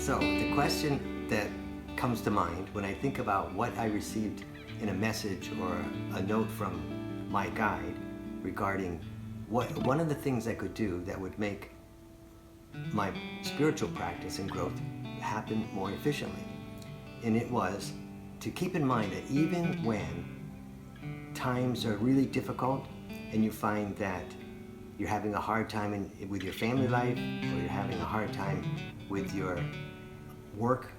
So the question that comes to mind when I think about what I received in a message or a note from my guide regarding one of the things I could do that would make my spiritual practice and growth happen more efficiently. And it was to keep in mind that even when times are really difficult and you find that you're having a hard time with your family life, or you're having a hard time with your work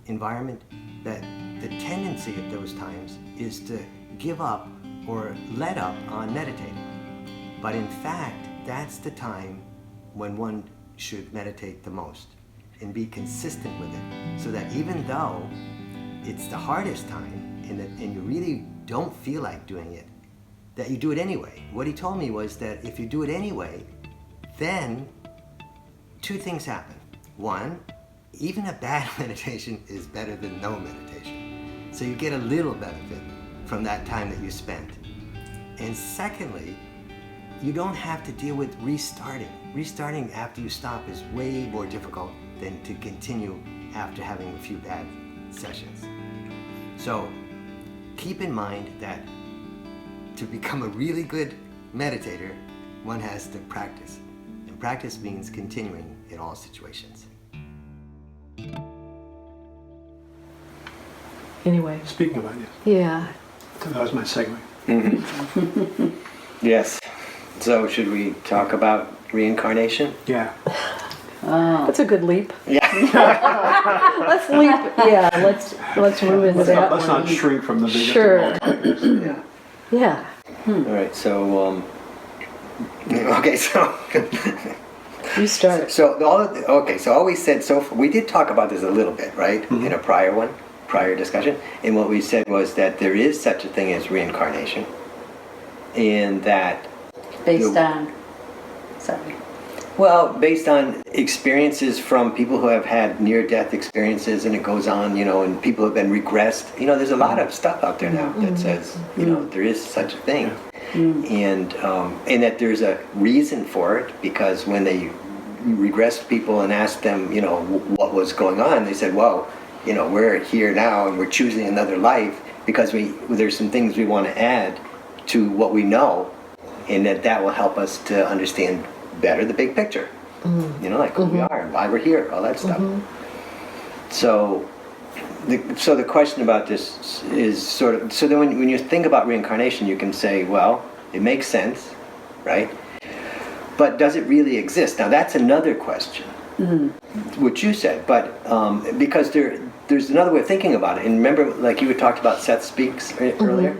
environment, that the tendency at those times is to give up or let up on meditating. But in fact, that's the time when one should meditate the most and be consistent with it, so that even though it's the hardest time and you really don't feel like doing it, that you do it anyway. What he told me was that if you do it anyway, then two things happen. One, even a bad meditation is better than no meditation. So you get a little benefit from that time that you spent. And secondly, you don't have to deal with restarting. Restarting after you stop is way more difficult than to continue after having a few bad sessions. So keep in mind that to become a really good meditator, one has to practice. And practice means continuing in all situations. Anyway. Speaking of ideas. Yeah. That was my segue. Mm-hmm. Yes. So should we talk about reincarnation? Yeah. That's a good leap. Yeah. Let's leap. Yeah, let's move into that. Let's not shrink from the biggest Sure. of all topics. Yeah. Yeah. All right. So okay. So You start. so all we said so far, we did talk about this a little bit, right? Mm-hmm. In a prior discussion, and what we said was that there is such a thing as reincarnation, and that Based on, sorry. well, based on experiences from people who have had near-death experiences, and it goes on, and people have been regressed. There's a lot of stuff out there now that says, there is such a thing, and that there's a reason for it, because when they regressed people and asked them, what was going on, they said, well, we're here now and we're choosing another life because there's some things we want to add to what we know, and that will help us to understand better the big picture, like who we are and why we're here, all that stuff. So the question about this is sort of, so then when you think about reincarnation, you can say, well, it makes sense, right? But does it really exist? Now that's another question, which you said, but because there's another way of thinking about it. And remember, like you had talked about Seth Speaks earlier?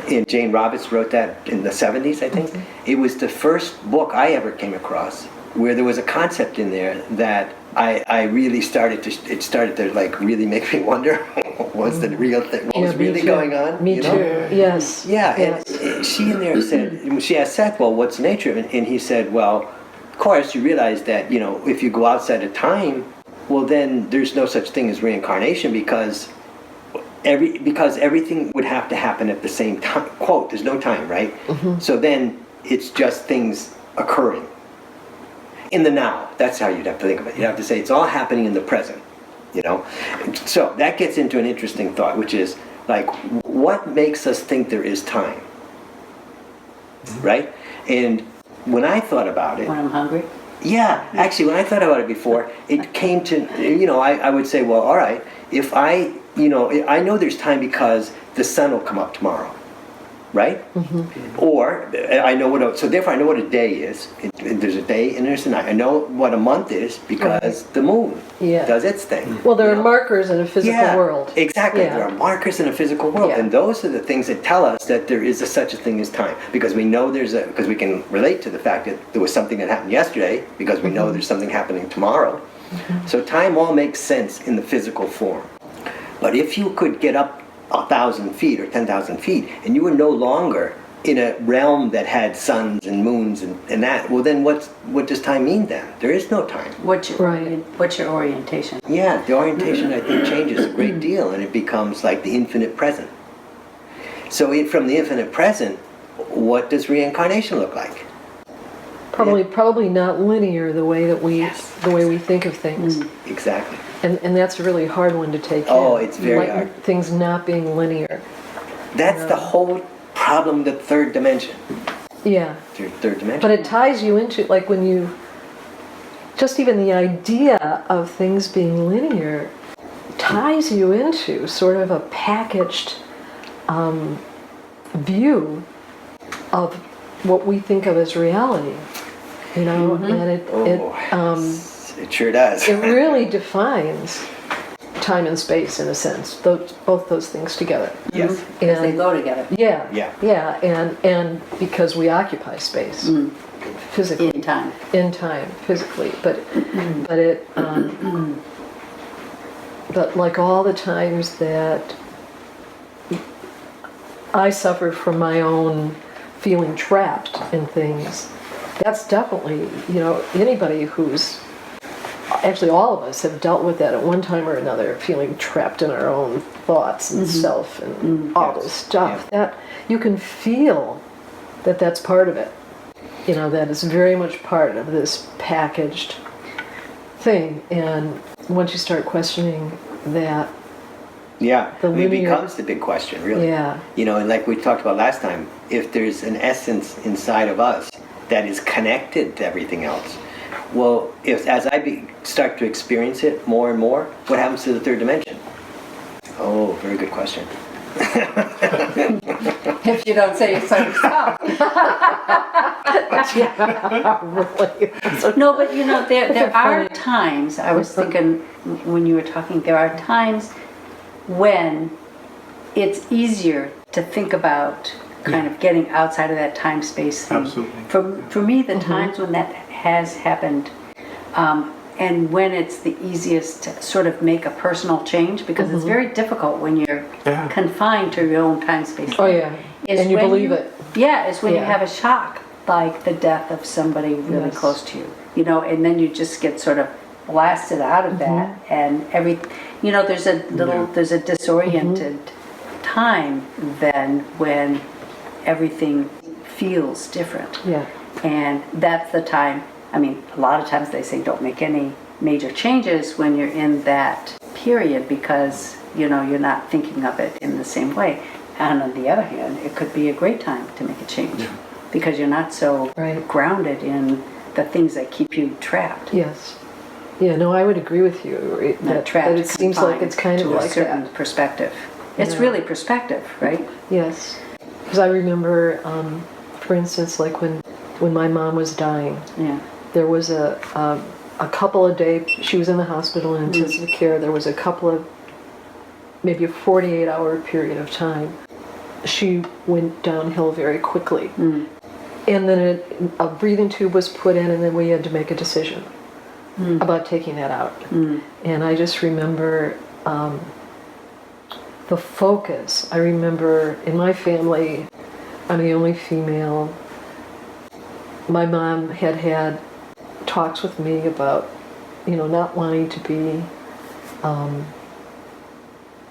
And Jane Roberts wrote that in the 70s, I think. It was the first book I ever came across where there was a concept in there that I really started to like really make me wonder what's the real thing, what was really going on. Me too. Yes. Yeah, Yes. and she in there said, she asked Seth, well, what's the nature of it? And he said, well, of course you realize that, if you go outside of time, well then there's no such thing as reincarnation, because everything would have to happen at the same time. Quote, there's no time, right? So then it's just things occurring in the now. That's how you'd have to think of it. You'd have to say it's all happening in the present, So that gets into an interesting thought, which is like, what makes us think there is time, right? And when I thought about it, When I'm hungry? yeah, actually, when I thought about it before, it came to, I would say, well, all right, if I know there's time because the sun will come up tomorrow, right? Or so therefore I know what a day is. There's a day and there's a night. I know what a month is because the moon does its thing. Well, there are markers in a physical world. Exactly. Yeah. There are markers in a physical world, and those are the things that tell us that there is such a thing as time, because we know because we can relate to the fact that there was something that happened yesterday, because we know there's something happening tomorrow. So time all makes sense in the physical form. But if you could get up 1,000 feet or 10,000 feet, and you were no longer in a realm that had suns and moons and that, well then what does time mean then? There is no time. What's your orientation? Yeah, the orientation I think changes a great deal, and it becomes like the infinite present. So from the infinite present, what does reincarnation look like? Probably not linear the way that we Yes. the way we think of things. Exactly. And that's a really hard one to take Oh, in. it's very like, hard. Things not being linear. That's the whole problem, the third dimension. Yeah. Third dimension. But it ties you into, like, when you, just even the idea of things being linear ties you into sort of a packaged view of what we think of as reality. You know, and it sure does. it really defines time and space in a sense. Both those things together. Yes. Because they go together Yeah. Yeah. Yeah, and because we occupy space physically. in time. In time, physically, but it but like all the times that I suffer from my own feeling trapped in things, that's definitely, you know, anybody who's, actually all of us have dealt with that at one time or another, feeling trapped in our own thoughts and self and all this stuff. That you can feel that that's part of it. You know, that is very much part of this packaged thing. And once you start questioning that, Yeah, The I mean, it linear- becomes the big question, really. Yeah. You know, and like we talked about last time, if there's an essence inside of us that is connected to everything else, well, as I start to experience it more and more, what happens to the third dimension? Oh, very good question. If you don't say it so yourself. really, No, but you know, there are times, I was thinking when you were talking, there are times when it's easier to think about kind of getting outside of that time-space thing. Absolutely. For me, the times when that has happened, and when it's the easiest to sort of make a personal change, because it's very difficult when you're Yeah. confined to your own time-space. oh yeah, is and you when believe it. Yeah, it's when you Yeah. have a shock, like the death of somebody really Yes. close to you, you know, and then you just get sort of blasted out of that, and you know, there's a disoriented time then when everything feels different. Yeah. And that's the time, I mean, a lot of times they say don't make any major changes when you're in that period because, you know, you're not thinking of it in the same way. And on the other hand, it could be a great time to make a change because you're not so Right. grounded in the things that keep you trapped. Yes. Yeah, no, I would agree with you. Not trapped, that it seems like it's kind of to a like certain that. perspective. It's Yeah. really perspective, right? Yes. Because I remember, for instance, like when my mom was dying, Yeah. there was a couple of days, she was in the hospital in intensive care, there was a couple of, maybe a 48-hour period of time. She went downhill very quickly. And then a breathing tube was put in and then we had to make a decision about taking that out. And I just remember the focus. I remember in my family, I'm the only female. My mom had talks with me about, you know, not wanting to be,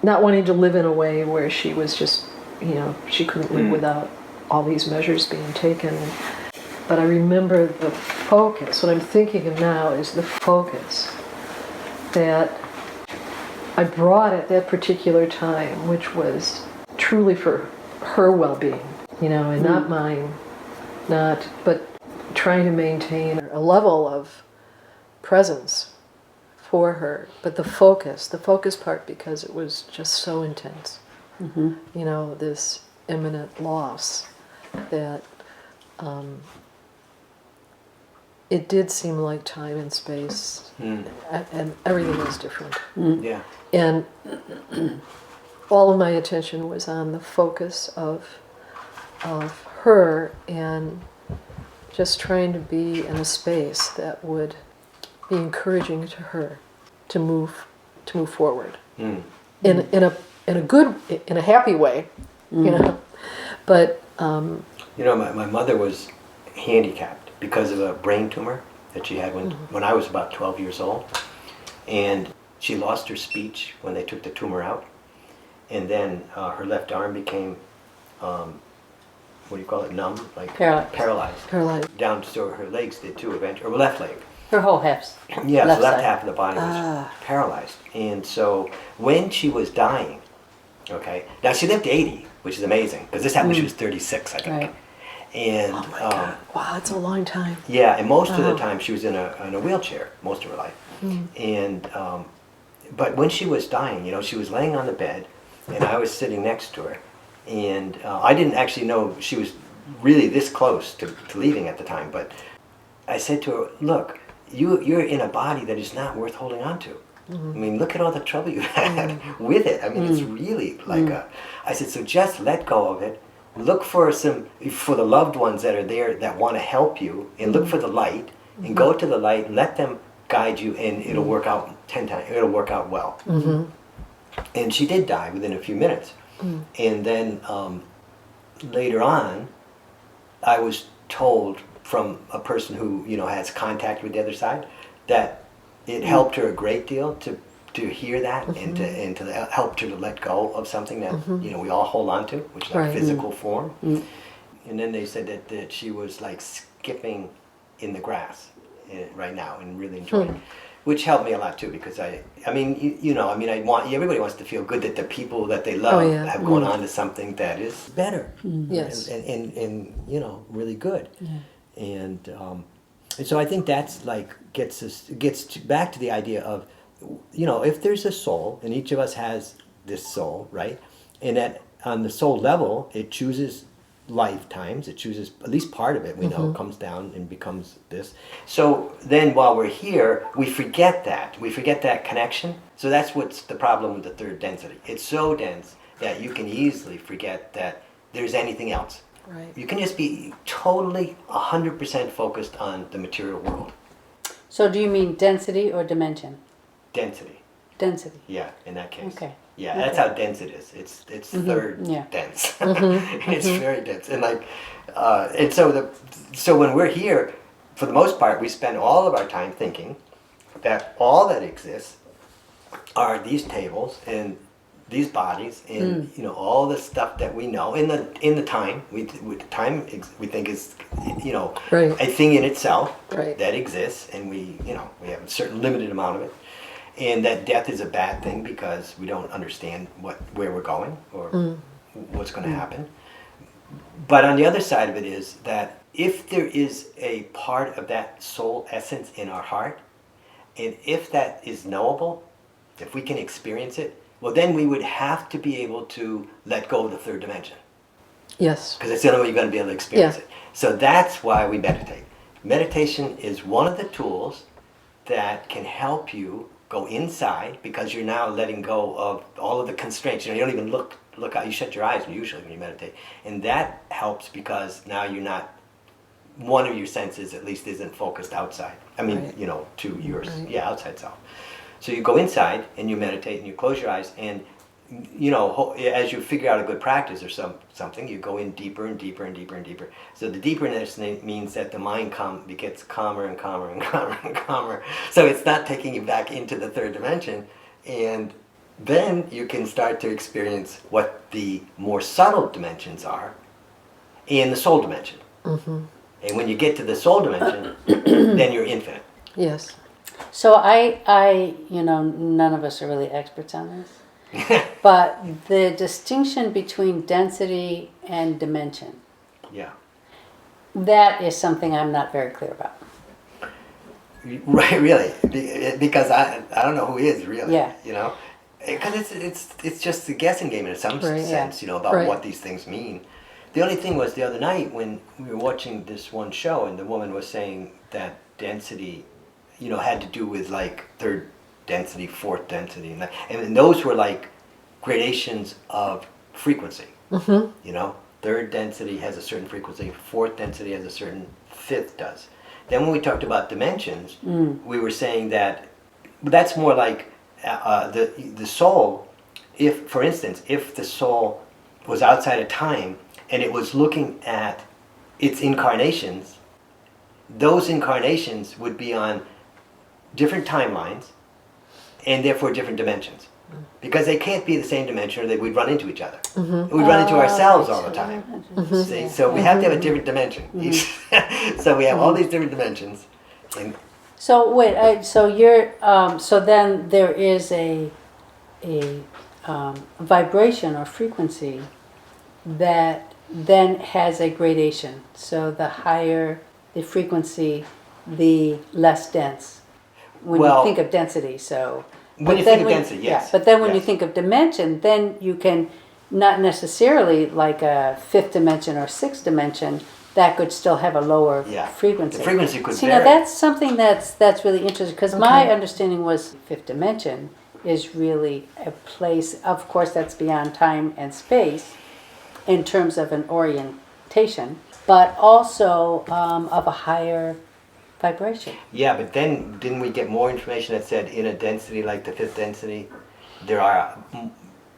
not wanting to live in a way where she was just, you know, she couldn't live without all these measures being taken. But I remember the focus. What I'm thinking of now is the focus that I brought at that particular time, which was truly for her well-being, you know, and not mine, but trying to maintain a level of presence for her. But the focus part, because it was just so intense, you know, this imminent loss that it did seem like time and space and everything was different. Yeah. And all of my attention was on the focus of her and just trying to be in a space that would be encouraging to her to move forward in a happy way, you know. But You know, my mother was handicapped because of a brain tumor that she had when I was about 12 years old. And she lost her speech when they took the tumor out. And then her left arm became what do you call it, numb, like Paralyzed. Paralyzed. Down to her legs did too eventually, or left leg. Her whole hips. Yeah, Left the left side. half of the body was paralyzed. And so when she was dying, okay, now she lived to 80, which is amazing, because this happened when she was 36, I think. Right. And Wow, that's a long time. yeah, and most of the time she was in a wheelchair, most of her life. And but when she was dying, you know, she was laying on the bed, and I was sitting next to her, and I didn't actually know she was really this close to leaving at the time, but I said to her, look, you're in a body that is not worth holding on to. I mean, look at all the trouble you had with it. I mean, it's really like I said, so just let go of it. Look for the loved ones that are there that want to help you, and look for the light, and go to the light, let them guide you, and it'll work out 10 times. It'll work out well. And she did die within a few minutes. And then later on, I was told from a person who, you know, has contact with the other side, that it helped her a great deal to hear that, and to help her to let go of something that you know we all hold on to, which is our physical form. And then they said that she was like skipping in the grass right now and really enjoying it, which helped me a lot too, because I mean you know, I mean, everybody wants to feel good that the people that they love have gone on to something that is better, Yes. and you know, really good. And so I think that's like gets back to the idea of, you know, if there's a soul, and each of us has this soul, right? And that on the soul level, it chooses lifetimes. It chooses at least part of it. We know comes down and becomes this. So then, while we're here, we forget that. We forget that connection. So that's what's the problem with the third density. It's so dense that you can easily forget that there's anything else. Right. You can just be totally 100% focused on the material world. So do you mean density or dimension? Density. Density. Yeah, in that case. Okay. Yeah, that's how dense it is. It's third Yeah. dense. It's very dense, and like, and so when we're here, for the most part, we spend all of our time thinking that all that exists are these tables and these bodies, and you know, all the stuff that we know in the time we think is, you know, a thing in itself that exists, and we have a certain limited amount of it. And that death is a bad thing because we don't understand where we're going or what's going to happen. But on the other side of it is that if there is a part of that soul essence in our heart, and if that is knowable, if we can experience it, well, then we would have to be able to let go of the third dimension. Yes. Because it's the only way you're going to be able to experience it. So that's why we meditate. Meditation is one of the tools that can help you go inside, because you're now letting go of all of the constraints. You know, you don't even look out. You shut your eyes usually when you meditate, and that helps because now you're not, one of your senses at least isn't focused outside. I mean, you know, to yours, outside self. So you go inside and you meditate and you close your eyes, and you know, as you figure out a good practice or something, you go in deeper and deeper and deeper and deeper. So the deeperness means that the mind gets calmer and calmer and calmer and calmer. So it's not taking you back into the third dimension. And then you can start to experience what the more subtle dimensions are in the soul dimension. And when you get to the soul dimension, then you're infinite. Yes. So I, you know, none of us are really experts on this. But the distinction between density and dimension, Yeah. that is something I'm not very clear about. Right, really, because I don't know who is really. Yeah. You know, because it's just a guessing game in some sense. Yeah. You know, about what these things mean. The only thing was the other night when we were watching this one show, and the woman was saying that density, you know, had to do with like third density, fourth density, and those were like gradations of frequency. You know, third density has a certain frequency, fourth density has a certain, fifth does. Then when we talked about dimensions, we were saying that that's more like the soul. If, for instance, if the soul was outside of time and it was looking at its incarnations, those incarnations would be on different timelines and therefore different dimensions. Because they can't be the same dimension, or they would run into each other. We'd run into ourselves all the time. See? So we have to have a different dimension. So we have all these different dimensions. And So wait, so you're, so then there is a vibration or frequency that then has a gradation. So the higher the frequency, the less dense. When Well, you think of density, so. when but you then think of density, yes. Yeah, but then when you Yes. think of dimension, then you can, not necessarily like a fifth dimension or sixth dimension, that could still have a lower Yeah. frequency. The frequency could See, vary. now that's something that's really interesting, because my understanding was fifth dimension is really a place, of course that's beyond time and space in terms of an orientation, but also of a higher vibration. Yeah, but then didn't we get more information that said in a density like the fifth density, there are,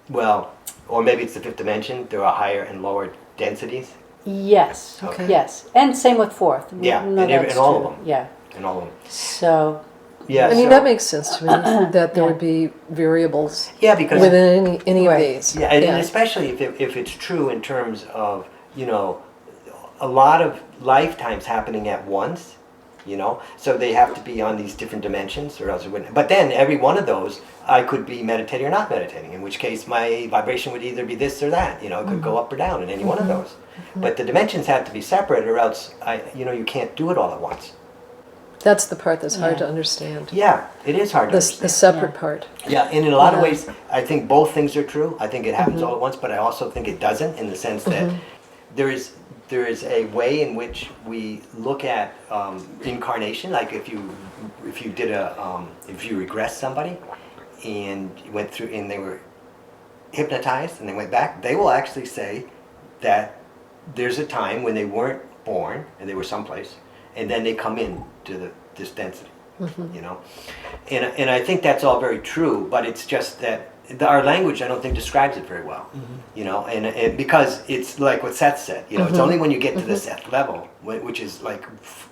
well, or maybe it's the fifth dimension, there are higher and lower densities? Yes, Okay. yes, and same with fourth. Yeah, No, and that's all of true. them. Yeah, And all of them. so, Yeah, I mean, so- that makes sense to me, that there Yeah. would be variables Yeah, because within any of Right. these. yeah, and especially if it's true in terms of, you know, a lot of lifetimes happening at once, you know, so they have to be on these different dimensions or else it wouldn't. But then every one of those, I could be meditating or not meditating, in which case my vibration would either be this or that, you know, it could go up or down in any one of those. But the dimensions have to be separate or else, you can't do it all at once. That's the part that's hard Yeah. to understand. Yeah, it is hard to The understand. separate Yeah. part. Yeah, and in a lot of Yeah. ways, I think both things are true. I think it happens all at once, but I also think it doesn't, in the sense that there is a way in which we look at incarnation. Like if you did if you regress somebody and you went through and they were hypnotized and they went back, they will actually say that there's a time when they weren't born and they were someplace, and then they come in to this density. You know, and I think that's all very true, but it's just that our language, I don't think, describes it very well. You know, and because it's like what Seth said, you know, it's only when you get to the Seth level, which is like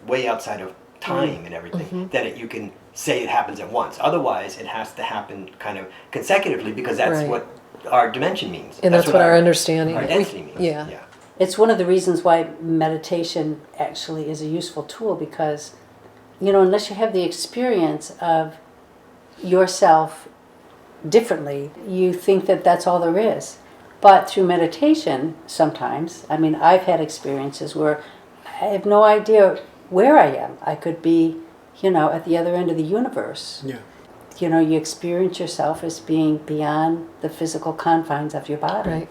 way outside of time and everything, that you can say it happens at once. Otherwise, it has to happen kind of consecutively, because that's Right. what our dimension means. And that's what our understanding. Our density means. Yeah. it's one of the reasons why meditation actually is a useful tool, because, unless you have the experience of yourself differently, you think that that's all there is. But through meditation, sometimes, I've had experiences where I have no idea where I am. I could be, at the other end of the universe. Yeah. You experience yourself as being beyond the physical confines of your body. Right.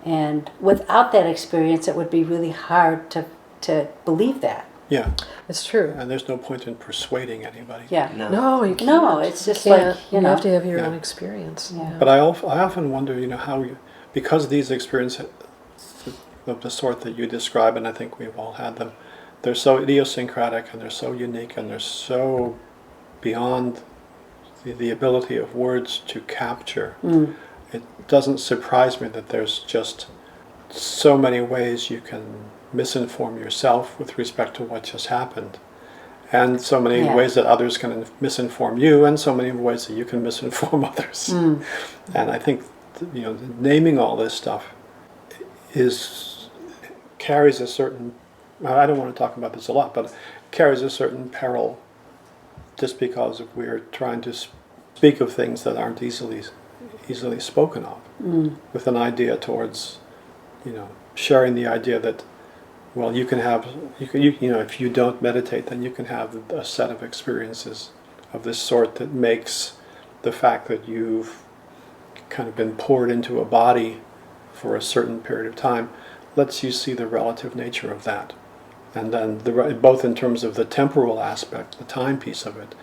And without that experience, it would be really hard to believe that. Yeah. It's true. And there's no point in persuading anybody. Yeah. No. No, you can't. No, it's just You can't. like, you have to have your Yeah. own experience. Yeah. But I often wonder, how you, because these experiences of the sort that you describe, and I think we've all had them, they're so idiosyncratic and they're so unique and they're so beyond the ability of words to capture. It doesn't surprise me that there's just so many ways you can misinform yourself with respect to what just happened, and so many Yeah. ways that others can misinform you, and so many ways that you can misinform others. And I think naming all this stuff carries a certain, I don't want to talk about this a lot, but carries a certain peril, just because if we're trying to speak of things that aren't easily spoken of, with an idea towards, sharing the idea that, well, if you don't meditate, then you can have a set of experiences of this sort that makes the fact that you've kind of been poured into a body for a certain period of time, lets you see the relative nature of that. And then both in terms of the temporal aspect, the time piece of it,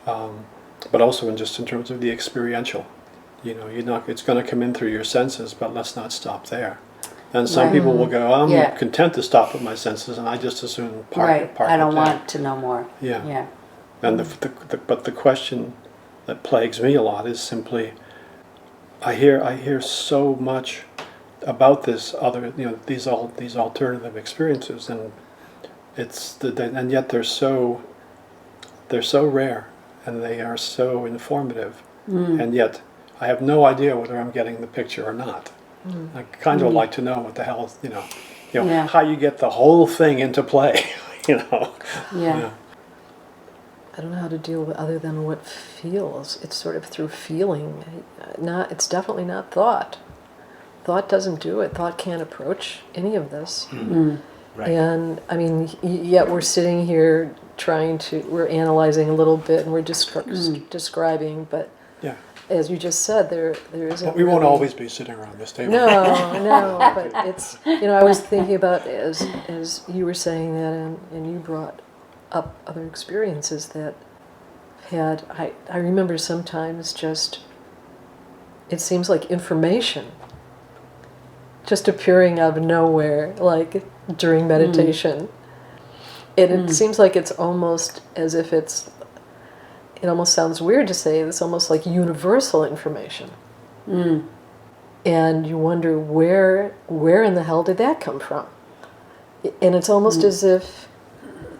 but also in terms of the experiential. It's going to come in through your senses, but let's not stop there. And some Right. people will go, I'm Yeah. content to stop at my senses, and I just assume park Right. it I don't there. want to know more. Yeah. Yeah. And but the question that plagues me a lot is simply, I hear so much about this other, these alternative experiences, and and yet they're so rare, and they are so informative, and yet I have no idea whether I'm getting the picture or not. I kind of like to know what the hell, Yeah. how you get the whole thing into play, Yeah. I don't know how to deal with other than what feels. It's sort of through feeling. It's definitely not thought. Thought doesn't do it. Thought can't approach any of this. Right. And I mean, yet we're sitting here we're analyzing a little bit and we're describing, but Yeah. as you just said, there isn't. But we won't really- always be sitting around this table. No, but it's, I was thinking about as you were saying that, and you brought up other experiences that I remember sometimes just, it seems like information just appearing out of nowhere, like during meditation. And it seems like it's almost as if it almost sounds weird to say, it's almost like universal information. And you wonder where in the hell did that come from? And it's almost as if,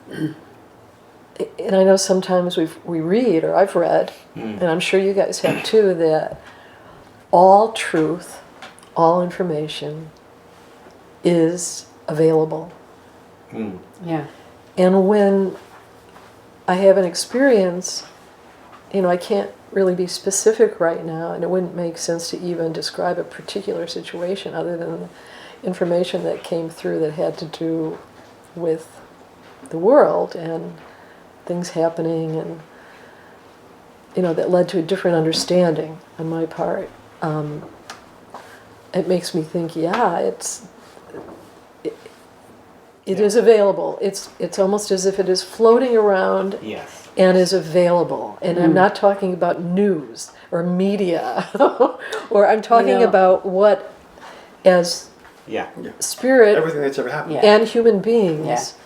and I know sometimes we read, or I've read, and I'm sure you guys have too, that all truth, all information is available. Yeah. And when I have an experience, I can't really be specific right now, and it wouldn't make sense to even describe a particular situation other than the information that came through that had to do with the world and things happening, and that led to a different understanding on my part. It makes me think, it is available. It's almost as if it is floating around. Yes. And is available. And I'm not talking about news or media, or I'm talking about what, as spirit Everything that's ever happened. Yeah. and human beings,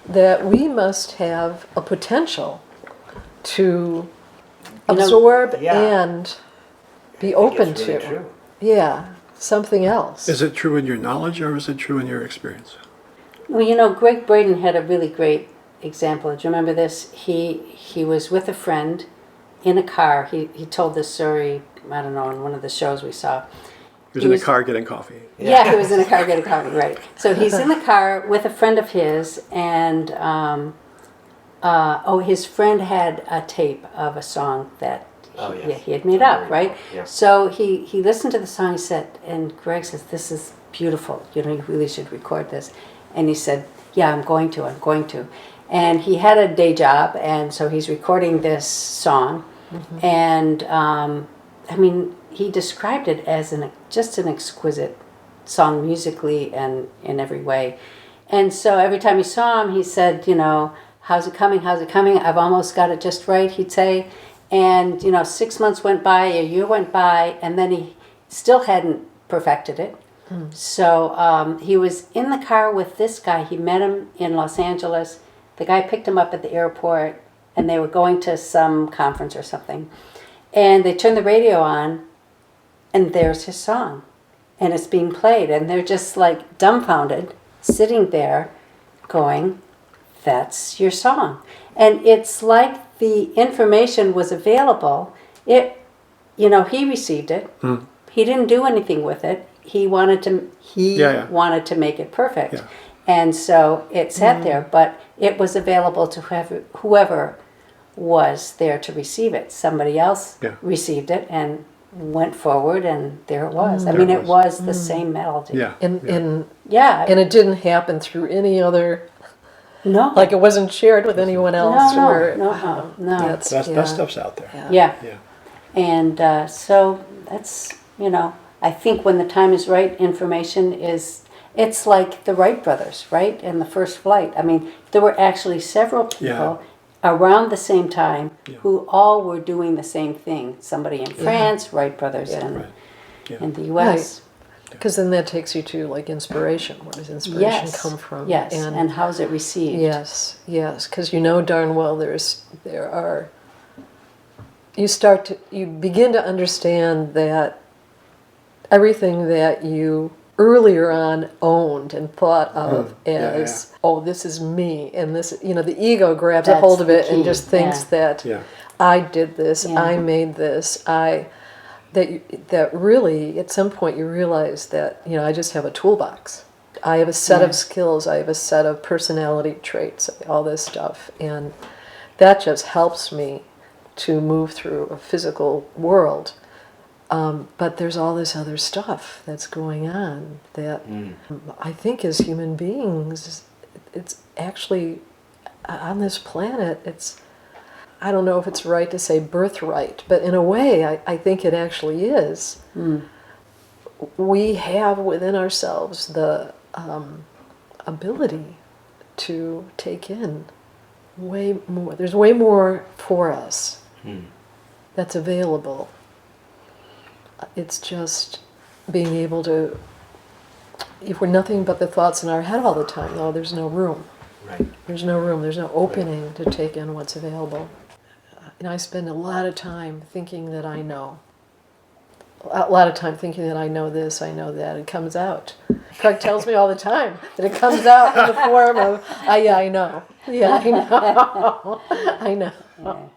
that we must have a potential to absorb and be open That's really to. true. Yeah, something else. Is it true in your knowledge or is it true in your experience? Well, Greg Braden had a really great example. Do you remember this? He was with a friend in a car. He told this story, I don't know, in one of the shows we saw. He was in a car getting coffee. Yeah, he was in a car getting coffee, right. So he's in the car with a friend of his, and his friend had a tape of a song that he had made up, right? Yeah. So he listened to the song, he said, and Greg says, this is beautiful. You really should record this. And he said, yeah, I'm going to. And he had a day job, and so he's recording this song. And, he described it as just an exquisite song musically and in every way. And so every time he saw him, he said, how's it coming? I've almost got it just right, he'd say. And, 6 months went by, a year went by, and then he still hadn't perfected it. So he was in the car with this guy. He met him in Los Angeles. The guy picked him up at the airport, and they were going to some conference or something. And they turned the radio on, and there's his song. And it's being played, and they're just like dumbfounded, sitting there going, that's your song. And it's like the information was available. He received it. He didn't do anything with it. He wanted to make it perfect. Yeah. And so it sat there, but it was available to whoever was there to receive it. Somebody else received it and went forward, and there it was. It was the same melody. Yeah. And Yeah. it didn't happen through any other, No. like it wasn't shared with anyone else. No. That's, That stuff's out there. Yeah. Yeah. And so that's, I think when the time is right, information it's like the Wright brothers, right? And the first flight. There were actually several people around the same time who all were doing the same thing. Somebody in France, Wright brothers in the U.S. Because then that takes you to like inspiration. Where does inspiration come from? Yes, and how's it received? Yes, because darn well you begin to understand that everything that you earlier on owned and thought of as, oh, this is me, and this, the ego grabs a hold of it and just thinks that I did this, I made this, that really, at some point, you realize that, I just have a toolbox. I have a set of skills. I have a set of personality traits, all this stuff. And that just helps me to move through a physical world. But there's all this other stuff that's going on that I think as human beings, it's actually, on this planet, I don't know if it's right to say birthright, but in a way, I think it actually is. We have within ourselves the ability to take in way more. There's way more for us that's available. It's just being able to, if we're nothing but the thoughts in our head all the time, though, there's no room. Right. There's no room, there's no opening to take in what's available. And I spend a lot of time thinking that I know. A lot of time thinking that I know this, I know that. It comes out. Craig tells me all the time that it comes out in the form of, yeah, I know. Yeah, I know. I know.